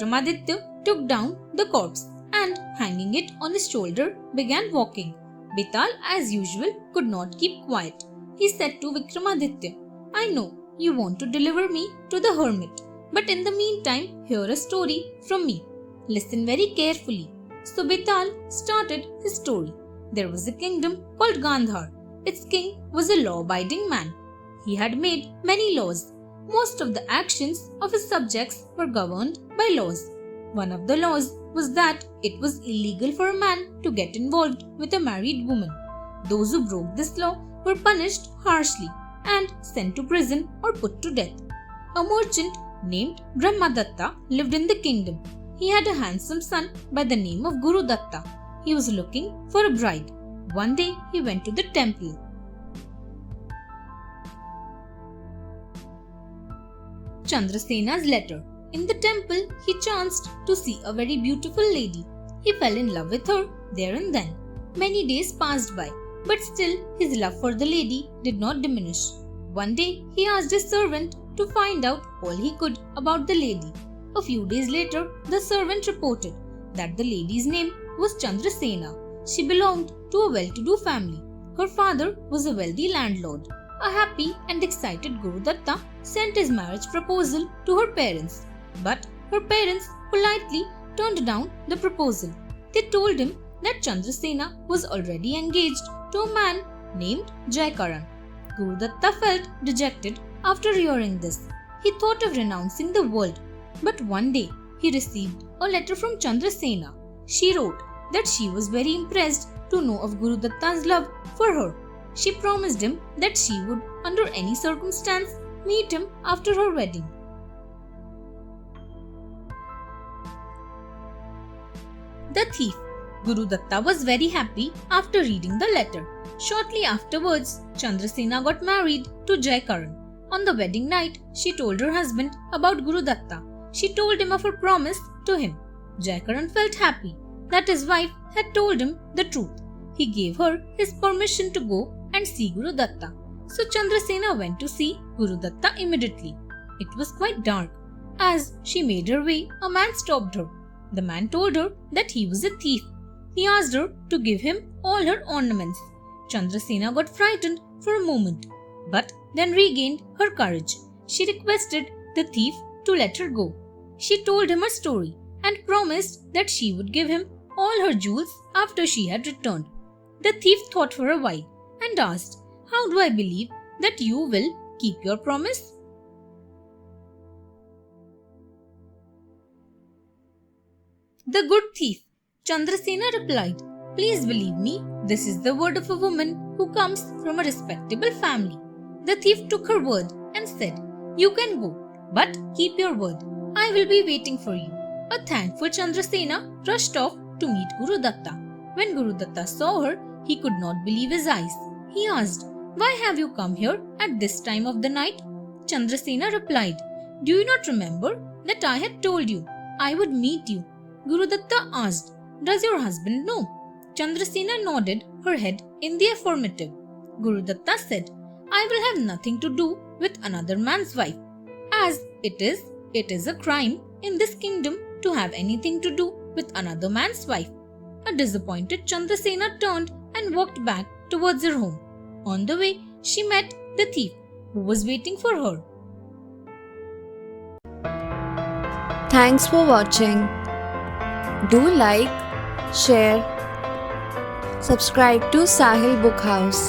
Vikramaditya took down the corpse and, hanging it on his shoulder, began walking. Betal, as usual, could not keep quiet. He said to Vikramaditya, "I know you want to deliver me to the hermit, but in the meantime, hear a story from me. Listen very carefully." So Betal started his story. There was a kingdom called Gandhar. Its king was a law-abiding man. He had made many laws. Most of the actions of his subjects were governed by laws. One of the laws was that it was illegal for a man to get involved with a married woman. Those who broke this law were punished harshly and sent to prison or put to death. A merchant named Brahmadatta lived in the kingdom. He had a handsome son by the name of Guru Datta. He was looking for a bride. One day he went to the temple. Chandrasena's letter. In the temple, he chanced to see a very beautiful lady. He fell in love with her there and then. Many days passed by, but still his love for the lady did not diminish. One day, he asked his servant to find out all he could about the lady. A few days later, the servant reported that the lady's name was Chandrasena. She belonged to a well-to-do family. Her father was a wealthy landlord. A happy and excited Guru Datta sent his marriage proposal to her parents. But her parents politely turned down the proposal. They told him that Chandrasena was already engaged to a man named Jaikaran. Guru Datta felt dejected after hearing this. He thought of renouncing the world. But one day, he received a letter from Chandrasena. She wrote that she was very impressed to know of Guru Datta's love for her. She promised him that she would, under any circumstance, meet him after her wedding. The thief. Guru Datta was very happy after reading the letter. Shortly afterwards, Chandrasena got married to Jaikaran. On the wedding night, she told her husband about Guru Datta. She told him of her promise to him. Jaikaran felt happy that his wife had told him the truth. He gave her his permission to go and see Guru Datta. So Chandrasena went to see Guru Datta immediately. It was quite dark. As she made her way, a man stopped her. The man told her that he was a thief. He asked her to give him all her ornaments. Chandrasena got frightened for a moment, but then regained her courage. She requested the thief to let her go. She told him her story and promised that she would give him all her jewels after she had returned. The thief thought for a while and asked, "How do I believe that you will keep your promise?" The good thief. Chandrasena replied, "Please believe me, this is the word of a woman who comes from a respectable family." The thief took her word and said, "You can go, but keep your word. I will be waiting for you." A thankful Chandrasena rushed off to meet Guru Datta. When Guru Datta saw her, he could not believe his eyes. He asked, "Why have you come here at this time of the night?" Chandrasena replied, "Do you not remember that I had told you I would meet you?" Guru Datta asked, "Does your husband know?" Chandrasena nodded her head in the affirmative. Guru Datta said, "I will have nothing to do with another man's wife. As it is a crime in this kingdom to have anything to do with another man's wife." A disappointed Chandrasena turned and walked back towards her home. On the way, she met the thief who was waiting for her. Thanks for watching. Do like, share, subscribe to Sahil Book House.